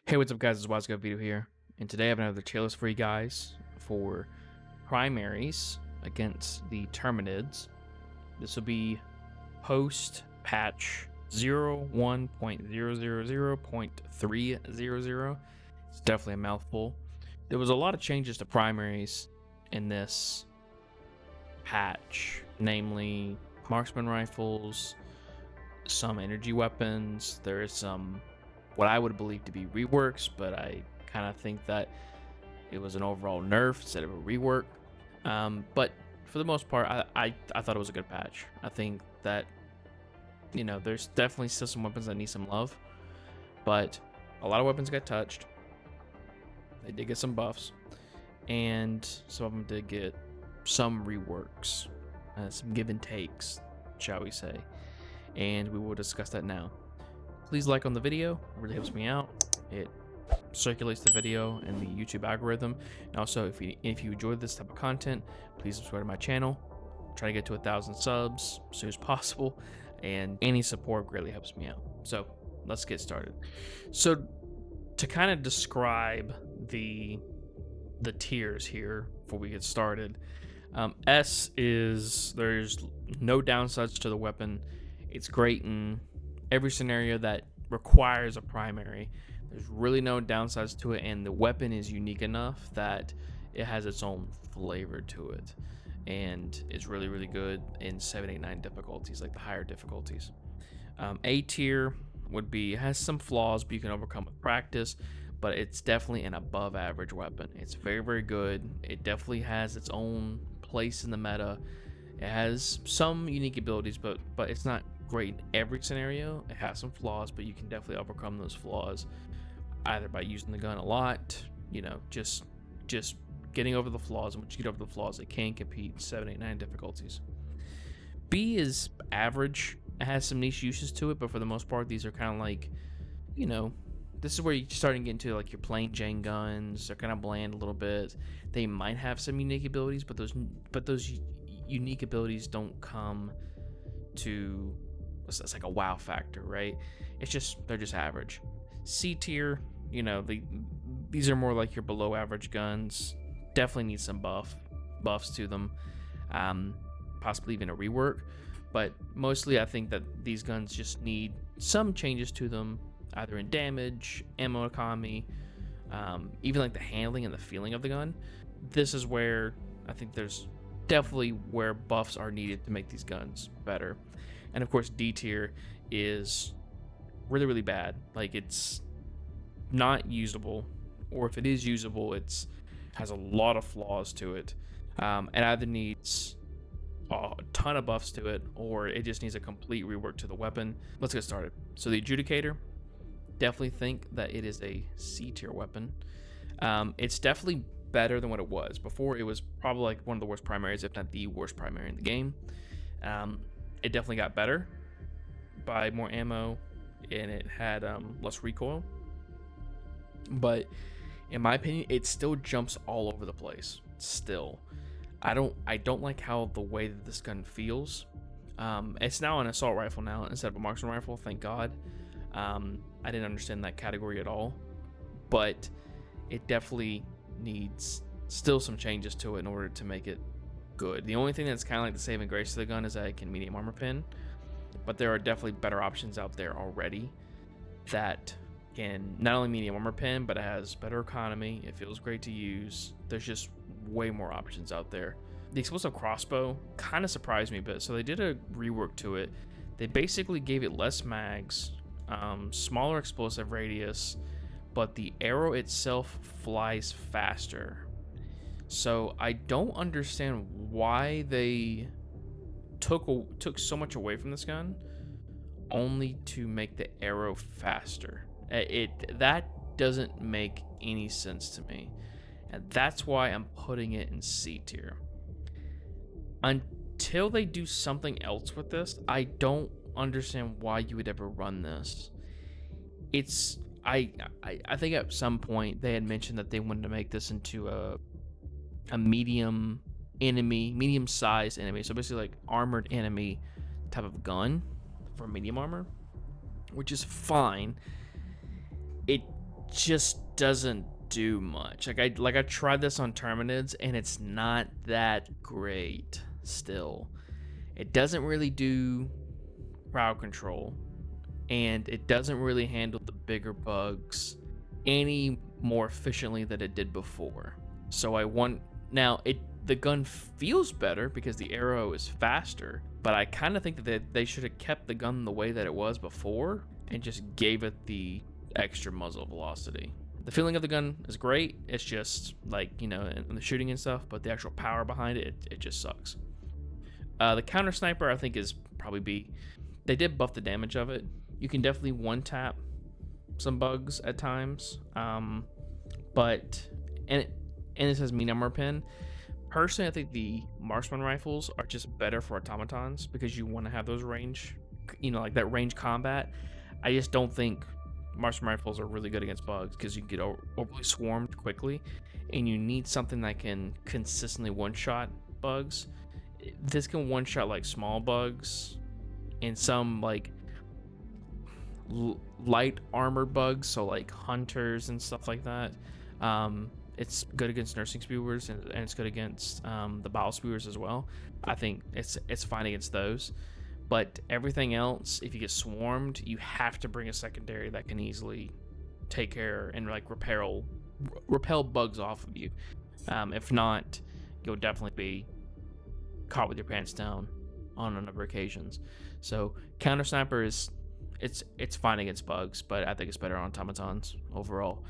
Hey, what's up guys, it's WiseGuyVito here, and today I have another tier list for you guys for primaries against the Terminids. This will be post patch 01.000.300. It's definitely a mouthful. There was a lot of changes to primaries in this patch, namely marksman rifles, some energy weapons. There is some what I would believe to be reworks, but I kind of think that it was an overall nerf instead of a rework. But for the most part, I thought it was a good patch. I think that, you know, there's definitely still some weapons that need some love, but a lot of weapons got touched. They did get some buffs, and some of them did get some reworks, some give and takes, shall we say, and we will discuss that now. Please like on the video, it really helps me out. It circulates the video in the YouTube algorithm. And also, if you enjoy this type of content, please subscribe to my channel. Try to get to 1,000 subs as soon as possible, and any support greatly helps me out. So let's get started. So to kind of describe the tiers here before we get started, S is there's no downsides to the weapon. It's great in every scenario that requires a primary. There's really no downsides to it, and the weapon is unique enough that it has its own flavor to it, and it's really good in 7, 8, 9 difficulties, like the higher difficulties. A tier would be, has some flaws, but you can overcome with practice, but it's definitely an above average weapon. It's very good. It definitely has its own place in the meta. It has some unique abilities, but it's not great in every scenario. It has some flaws, but you can definitely overcome those flaws either by using the gun a lot, you know, just getting over the flaws. And once you get over the flaws, it can compete 7, 8, 9 difficulties. B is average. It has some niche uses to it, but for the most part, these are kind of like, you know, this is where you're starting to get into like your plain Jane guns. They're kind of bland a little bit. They might have some unique abilities, but those unique abilities don't come to, it's like a wow factor, right? They're just average. C tier, you know, these are more like your below average guns. Definitely need some buffs to them, possibly even a rework, but mostly I think that these guns just need some changes to them, either in damage, ammo economy, even like the handling and the feeling of the gun. This is where I think there's definitely where buffs are needed to make these guns better. And of course, D tier is really bad. Like, it's not usable, or if it is usable, it's has a lot of flaws to it, and either needs a ton of buffs to it, or it just needs a complete rework to the weapon. Let's get started. So the Adjudicator, definitely think that it is a C tier weapon. It's definitely better than what it was before. It was probably like one of the worst primaries, if not the worst primary in the game. It definitely got better by more ammo, and it had less recoil, but in my opinion, it still jumps all over the place. Still, I don't like how the way that this gun feels. It's now an assault rifle now instead of a marksman rifle, thank God. I didn't understand that category at all, but it definitely needs still some changes to it in order to make it good. The only thing that's kind of like the saving grace of the gun is that it can medium armor pin, but there are definitely better options out there already that can not only medium armor pin, but it has better economy. It feels great to use. There's just way more options out there. The explosive crossbow kind of surprised me a bit. So they did a rework to it. They basically gave it less mags, smaller explosive radius, but the arrow itself flies faster. So I don't understand why they took so much away from this gun only to make the arrow faster. That doesn't make any sense to me, and that's why I'm putting it in C tier. Until they do something else with this, I don't understand why you would ever run this. I think at some point they had mentioned that they wanted to make this into a medium-sized enemy, so basically like armored enemy type of gun for medium armor, which is fine. It just doesn't do much. I tried this on Terminids and it's not that great still. It doesn't really do crowd control, and it doesn't really handle the bigger bugs any more efficiently than it did before. So I want now the gun feels better because the arrow is faster, but I kind of think that they should have kept the gun the way that it was before and just gave it the extra muzzle velocity. The feeling of the gun is great. It's just like, in the shooting and stuff, but the actual power behind it just sucks. The counter sniper I think is probably B. They did buff the damage of it. You can definitely one tap some bugs at times, but this has me number pin. Personally, I think the marksman rifles are just better for automatons because you want to have those range, like that range combat. I just don't think marksman rifles are really good against bugs because you can get overly swarmed quickly, and you need something that can consistently one-shot bugs. This can one-shot like small bugs and some like light armored bugs, so like hunters and stuff like that. It's good against nursing spewers and it's good against the bile spewers as well. I think it's fine against those, but everything else, if you get swarmed, you have to bring a secondary that can easily take care and like repel bugs off of you. If not, you'll definitely be caught with your pants down on a number of occasions. So counter sniper is it's fine against bugs, but I think it's better on automatons overall.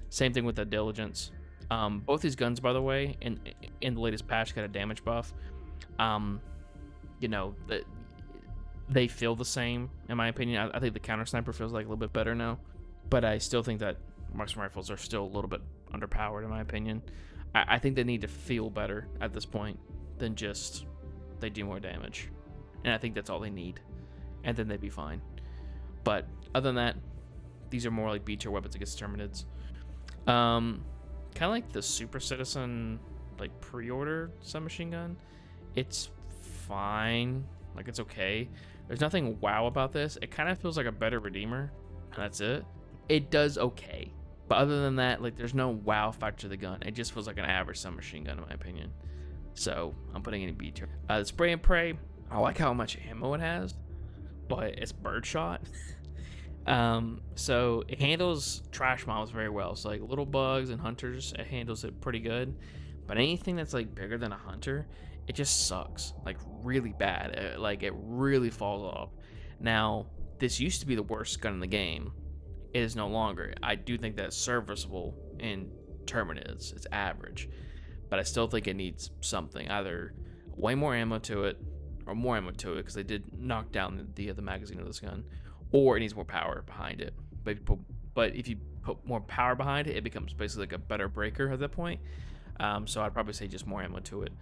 Same thing with the diligence. Both these guns, by the way, in the latest patch, got a damage buff. They feel the same in my opinion. I think the counter sniper feels like a little bit better now, but I still think that marksman rifles are still a little bit underpowered in my opinion. I think they need to feel better at this point than just they do more damage, and I think that's all they need, and then they'd be fine. But other than that, these are more like B tier weapons against Terminids. Kind of like the Super Citizen like pre-order submachine gun. It's fine, like it's okay. There's nothing wow about this. It kind of feels like a better Redeemer, and that's it. It does okay, but other than that, like there's no wow factor to the gun. It just feels like an average submachine gun in my opinion. So I'm putting it in B tier. The spray and pray, I like how much ammo it has, but it's birdshot. So it handles trash mobs very well. So like little bugs and hunters, it handles it pretty good. But anything that's like bigger than a hunter, it just sucks, like really bad. It really falls off. Now, this used to be the worst gun in the game. It is no longer. I do think that's serviceable in Terminids. It's average, but I still think it needs something, either way more ammo to it or more ammo to it, because they did knock down the magazine of this gun, or it needs more power behind it. But if you put more power behind it, it becomes basically like a better breaker at that point. So I'd probably say just more ammo to it.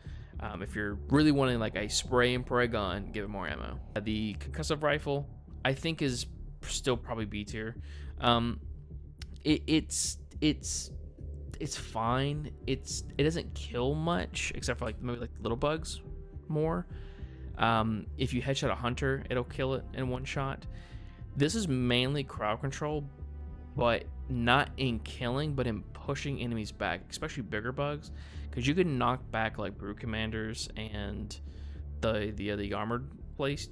If you're really wanting like a spray and pray gun, give it more ammo. The concussive rifle, I think, is still probably B tier. It's fine. It doesn't kill much except for like maybe like little bugs more. If you headshot a hunter, it'll kill it in one shot. This is mainly crowd control, but not in killing, but in pushing enemies back, especially bigger bugs, because you can knock back like brute commanders and the armored plate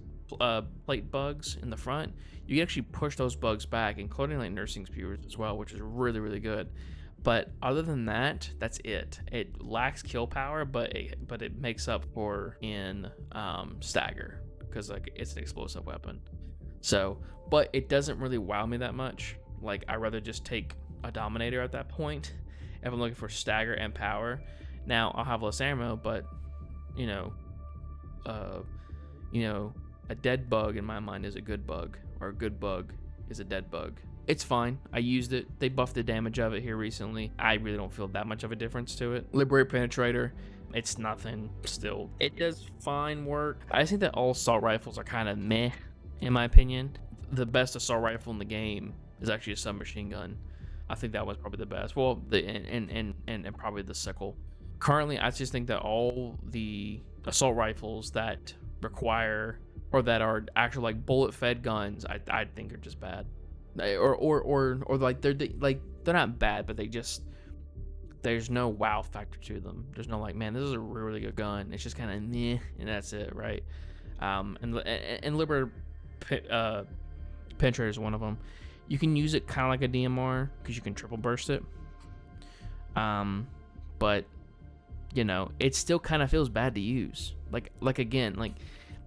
bugs in the front. You can actually push those bugs back, including like nursing spewers as well, which is really, really good. But other than that, that's it. It lacks kill power, but it makes up for in stagger, because like it's an explosive weapon. So, but it doesn't really wow me that much. Like, I'd rather just take a Dominator at that point if I'm looking for stagger and power. Now, I'll have less ammo, but a dead bug in my mind is a good bug, or a good bug is a dead bug. It's fine. I used it. They buffed the damage of it here recently. I really don't feel that much of a difference to it. Liberate Penetrator, it's nothing still. It does fine work. I think that all assault rifles are kind of meh, in my opinion. The best assault rifle in the game is actually a submachine gun. I think that was probably the best. Well, and probably the sickle. Currently, I just think that all the assault rifles that require, or that are actual like bullet-fed guns, I think are just bad. Or like they're not bad, but there's no wow factor to them. There's no like, man, this is a really good gun. It's just kind of meh, and that's it, right? And Liberator Penetrator is one of them. You can use it kind of like a DMR because you can triple burst it. But you know, it still kind of feels bad to use. Like again, like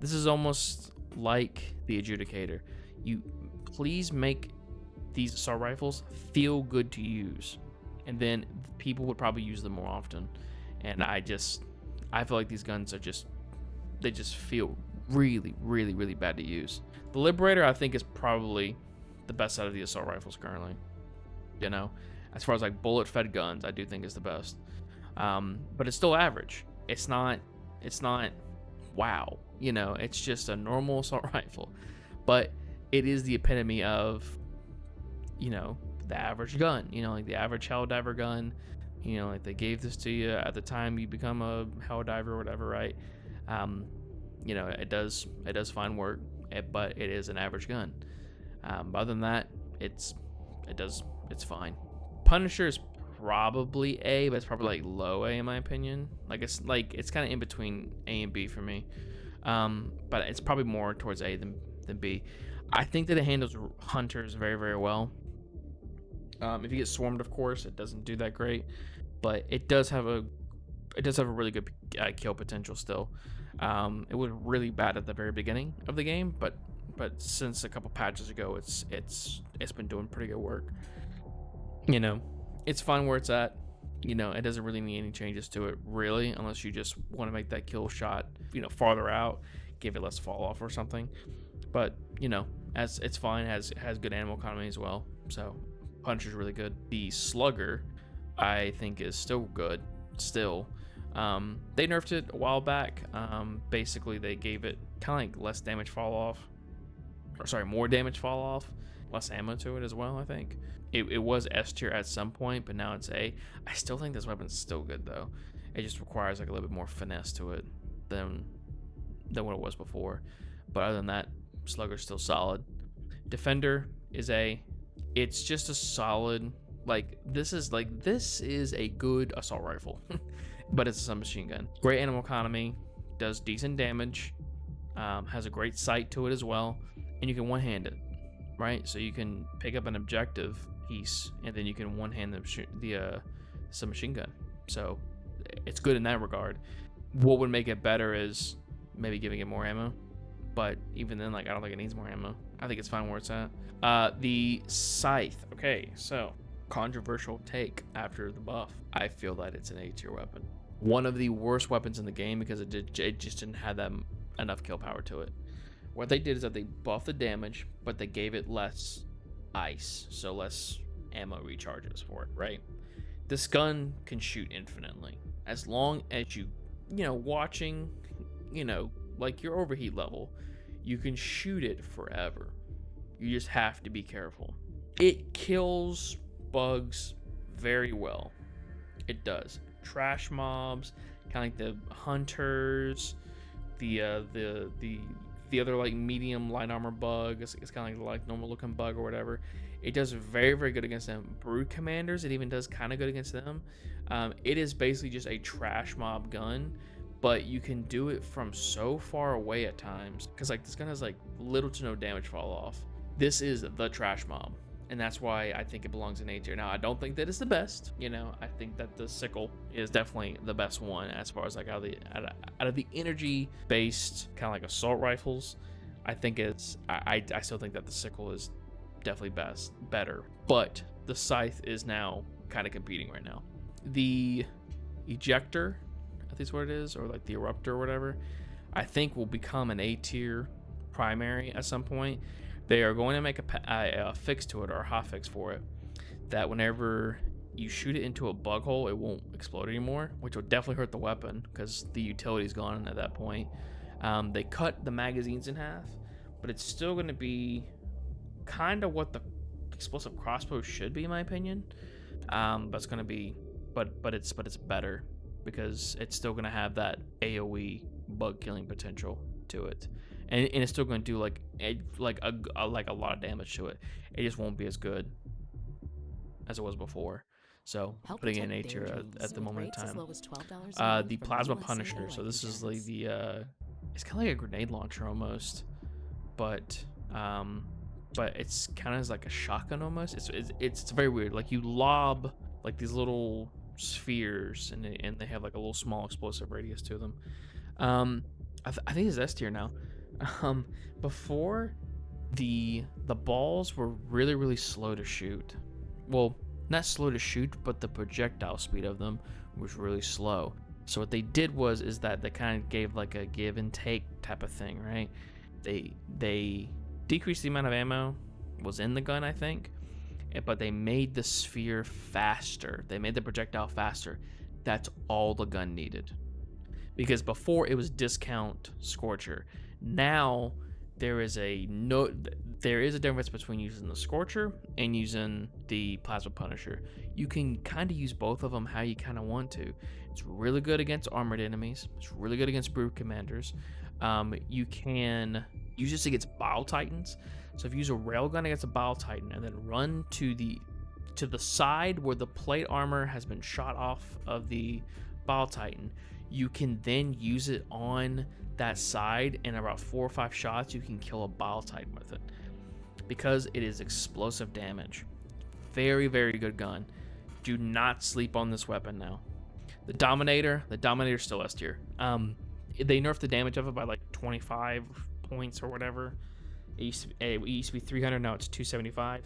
this is almost like the Adjudicator. You please make these assault rifles feel good to use, and then people would probably use them more often. And I feel like these guns they just feel really, really, really bad to use. The Liberator, I think, is probably the best out of the assault rifles currently. You know, as far as like bullet-fed guns, I do think is the best. But it's still average. It's not wow. You know, it's just a normal assault rifle. But it is the epitome of, you know, the average gun. You know, like the average Helldiver gun. You know, like they gave this to you at the time you become a Helldiver or whatever, right? You know, it does fine work, but it is an average gun. But other than that, it's fine. Punisher is probably A, but it's probably like low A in my opinion. It's kind of in between A and B for me. But it's probably more towards A than B. I think that it handles hunters very, very well. If you get swarmed, of course, it doesn't do that great, but it does have a really good kill potential still. It was really bad at the very beginning of the game, but since a couple patches ago, it's been doing pretty good work. You know, it's fine where it's at. You know, it doesn't really need any changes to it, really, unless you just want to make that kill shot, you know, farther out, give it less fall off or something. But, you know, as it's fine, has good animal economy as well. So Punisher's really good. The Slugger, I think, is still good. Still, they nerfed it a while back. Basically, they gave it kind of like less damage fall off, or sorry, more damage fall off, less ammo to it as well. I think it was S tier at some point, but now it's A. I still think this weapon's still good though. It just requires like a little bit more finesse to it than what it was before. But other than that, Slugger's still solid. Defender is A. It's just a solid, this is a good assault rifle, but it's a submachine gun. Great animal economy, does decent damage, has a great sight to it as well, and you can one-hand it, right? So you can pick up an objective piece, and then you can one-hand the submachine gun. So it's good in that regard. What would make it better is maybe giving it more ammo, but even then, I don't think it needs more ammo. I think it's fine where it's at. The Scythe. Okay, so controversial take after the buff. I feel that it's an A tier weapon. One of the worst weapons in the game because it just didn't have that enough kill power to it. What they did is that they buffed the damage, but they gave it less ice, so less ammo recharges for it, right? This gun can shoot infinitely as long as you watching, like your overheat level, you can shoot it forever. You just have to be careful. It kills bugs very well. It does. Trash mobs, kind of like the hunters, the other medium light armor bug. It's kind of like normal looking bug or whatever. It does very, very good against them. Brood commanders, it even does kind of good against them. It is basically just a trash mob gun, but you can do it from so far away at times because this gun has little to no damage fall off. This is the trash mob, and that's why I think it belongs in A tier. Now, I don't think that it's the best. I think that the sickle is definitely the best one as far as out of the energy based kind of assault rifles. I think I still think that the sickle is definitely better, but the Scythe is now kind of competing right now. The Ejector, I think is what it is, or the Eruptor or whatever, I think will become an A tier primary at some point. They are going to make a fix to it, or a hotfix for it, that whenever you shoot it into a bug hole, it won't explode anymore, which will definitely hurt the weapon because the utility's gone at that point. They cut the magazines in half, but it's still going to be kind of what the explosive crossbow should be, in my opinion. But it's going to be, but it's better because it's still going to have that AOE bug killing potential to it, and it's still going to do like a lot of damage to it. It just won't be as good as it was before. So putting it in A tier at the moment in time. The Plasma Punisher. So this is like it's kind of like a grenade launcher almost, but it's kind of like a shotgun almost. It's very weird. Like you lob like these little spheres, and they have like a little small explosive radius to them. I think it's S tier now. Before the balls were really slow to shoot. Well, not slow to shoot, but the projectile speed of them was really slow. So what they did is that they kind of gave like a give and take type of thing, right? They decreased the amount of ammo was in the gun, I think, but they made the sphere faster. They made the projectile faster. That's all the gun needed. Because before it was discount Scorcher. Now there is a difference between using the Scorcher and using the Plasma Punisher. You can kind of use both of them how you kind of want to. It's really good against armored enemies. It's really good against brute commanders. You can use this against Bile Titans. So if you use a railgun against a Bile Titan and then run to the side where the plate armor has been shot off of the Bile Titan, you can then use it on that side, and about 4 or 5 shots you can kill a Bile Titan with it, because it is explosive damage. Very good gun. Do not sleep on this weapon now. The Dominator's still S tier. They nerfed the damage of it by like 25 points or whatever. It used to be 300, now it's 275.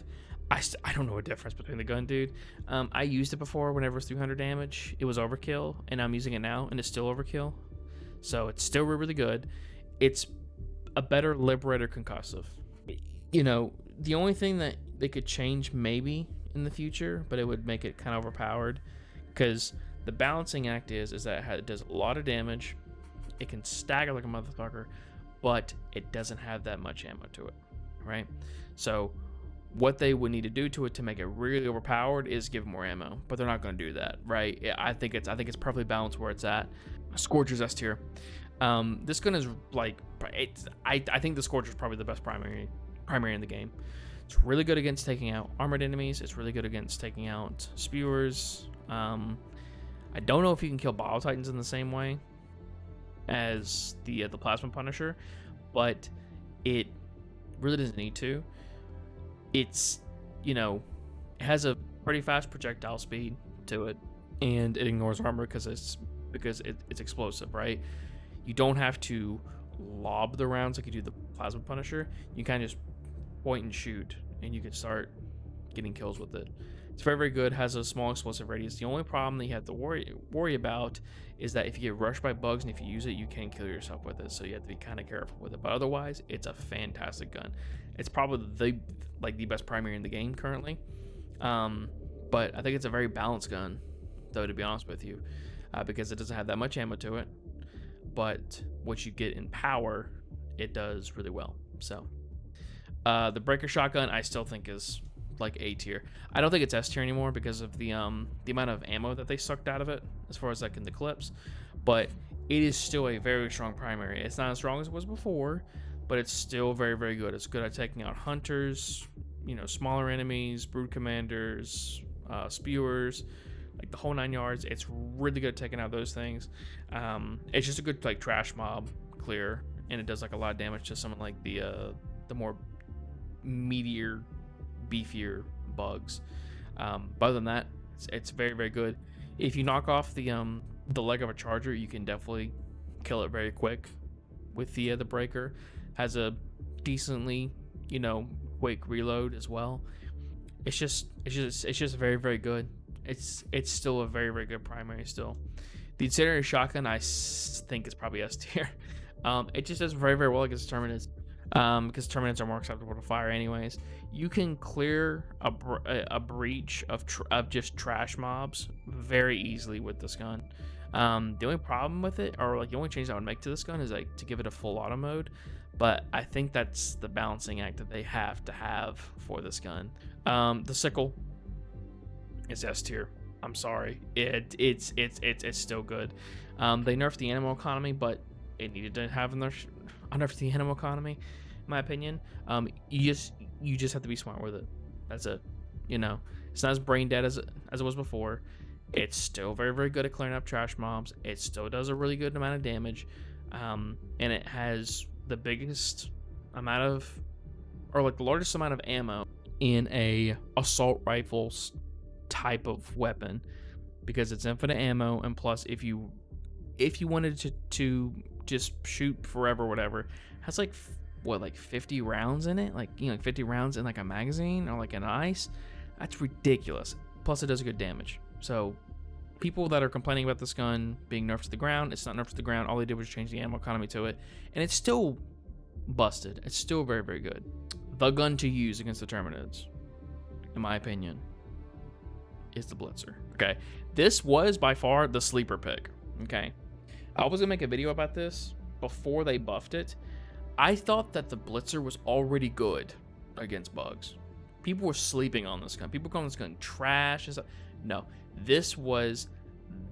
I don't know a difference between the gun, dude. I used it before whenever it was 300 damage. It was overkill, and I'm using it now, and it's still overkill. So it's still really good. It's a better Liberator concussive. You know, the only thing that they could change maybe in the future, but it would make it kind of overpowered, because the balancing act is that it does a lot of damage. It can stagger like a motherfucker, but it doesn't have that much ammo to it, right? So what they would need to do to it to make it really overpowered is give more ammo, but they're not going to do that, right? I think it's perfectly balanced where it's at. Scorcher's S tier. This gun is like I think the Scorcher is probably the best primary in the game. It's really good against taking out armored enemies. It's really good against taking out spewers. I don't know if you can kill Bile Titans in the same way as the Plasma Punisher, but it really doesn't need to. It's, you know, it has a pretty fast projectile speed to it, and it ignores armor because it's explosive, right? You don't have to lob the rounds like you do the Plasma Punisher. You kind of just point and shoot, and you can start getting kills with it. It's very good. Has a small explosive radius. The only problem that you have to worry about is that if you get rushed by bugs and if you use it, you can kill yourself with it. So you have to be kind of careful with it. But otherwise, it's a fantastic gun. It's probably the best primary in the game currently. But I think it's a very balanced gun, though, to be honest with you, because it doesn't have that much ammo to it. But what you get in power, it does really well. So the Breaker Shotgun, I still think is like A tier. I don't think it's S tier anymore because of the amount of ammo that they sucked out of it, as far as like in the clips. But it is still a very strong primary. It's not as strong as it was before, but it's still very good. It's good at taking out hunters, you know, smaller enemies, brood commanders, spewers, like the whole 9 yards. It's really good at taking out those things. It's just a good like trash mob clear, and it does like a lot of damage to someone like the more meatier, beefier bugs. But other than that, it's very good. If you knock off the leg of a charger, you can definitely kill it very quick with the breaker. Has a decently, you know, quick reload as well. It's just very good. It's still a very good primary still. The incendiary shotgun I think is probably S tier. It just does very well against Terminids. Because Terminids are more acceptable to fire anyways. You can clear a breach of just trash mobs very easily with this gun. The only problem with it, or like the only change I would make to this gun, is like to give it a full auto mode. But I think that's the balancing act that they have to have for this gun. The sickle is S tier. I'm sorry, it's still good. They nerfed the animal economy, but it needed to have nerfed the animal economy. my opinion. You just have to be smart with it. That's it. It's not as brain dead as it was before. It's still very, very good at clearing up trash mobs. It still does a really good amount of damage, and it has the biggest amount of, or like the largest amount of ammo in a assault rifles type of weapon, because it's infinite ammo, and plus if you wanted to just shoot forever, whatever, it has like 50 rounds in it, like 50 rounds in like a magazine or like an ice. That's ridiculous. Plus it does good damage. So people that are complaining about this gun being nerfed to the ground, it's not nerfed to the ground. All they did was change the ammo economy to it, and it's still busted. It's still very, very good. The gun to use against the Terminids, in my opinion, is the Blitzer. Okay, this was by far the sleeper pick. Okay, I was gonna make a video about this before they buffed it. I thought that the Blitzer was already good against bugs. People were sleeping on this gun. People calling this gun trash and stuff. No, this was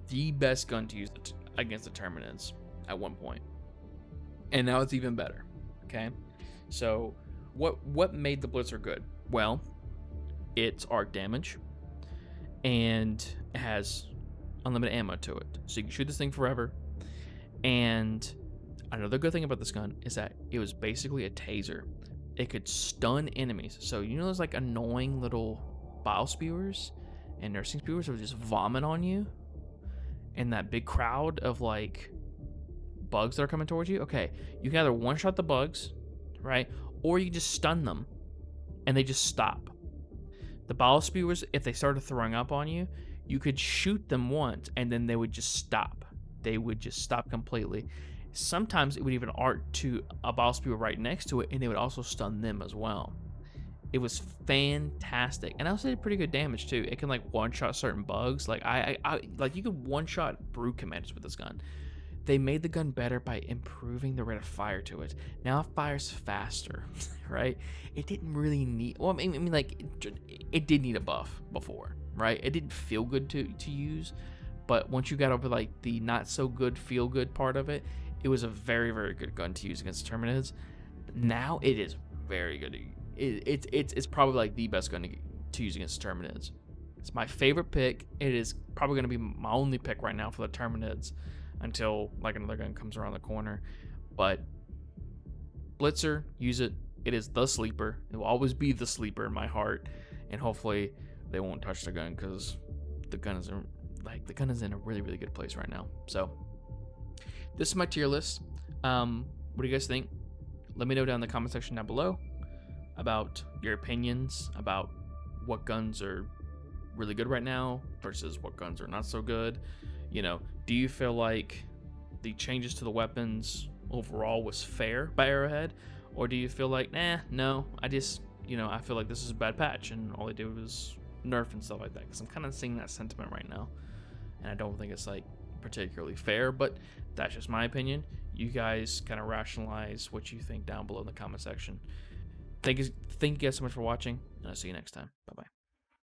the best gun to use against the Terminids at one point, and now it's even better. Okay, so what made the Blitzer good? Well, it's arc damage, and it has unlimited ammo to it, so you can shoot this thing forever. And another good thing about this gun is that it was basically a taser. It could stun enemies. So those like annoying little bile spewers and nursing spewers that would just vomit on you, and that big crowd of like bugs that are coming towards you. Okay, you can either one shot the bugs, right, or you just stun them and they just stop. The bile spewers, if they started throwing up on you, you could shoot them once and then they would just stop. They would just stop completely. Sometimes it would even arc to a bile spewer right next to it, and they would also stun them as well. It was fantastic, and also did pretty good damage too. It can like one-shot certain bugs. Like I like you could one-shot brood commanders with this gun. They made the gun better by improving the rate of fire to it. Now it fires faster, right? It didn't really need. Well, I mean, like it did need a buff before, right? It didn't feel good to use, but once you got over like the not so good feel good part of it, it was a very, very good gun to use against Terminids. Now it is very good. It's probably like the best gun to use against Terminids. It's my favorite pick. It is probably going to be my only pick right now for the Terminids until like another gun comes around the corner. But Blitzer, use it. It is the sleeper. It will always be the sleeper in my heart. And hopefully they won't touch the gun, because the gun is in a really, really good place right now. So this is my tier list. What do you guys think? Let me know down in the comment section down below about your opinions about what guns are really good right now versus what guns are not so good. Do you feel like the changes to the weapons overall was fair by Arrowhead, or do you feel like, no, I feel like this is a bad patch and all they did was nerf and stuff like that? Because I'm kind of seeing that sentiment right now, and I don't think it's like particularly fair, but that's just my opinion. You guys kind of rationalize what you think down below in the comment section. Thank you guys so much for watching, and I'll see you next time. Bye bye.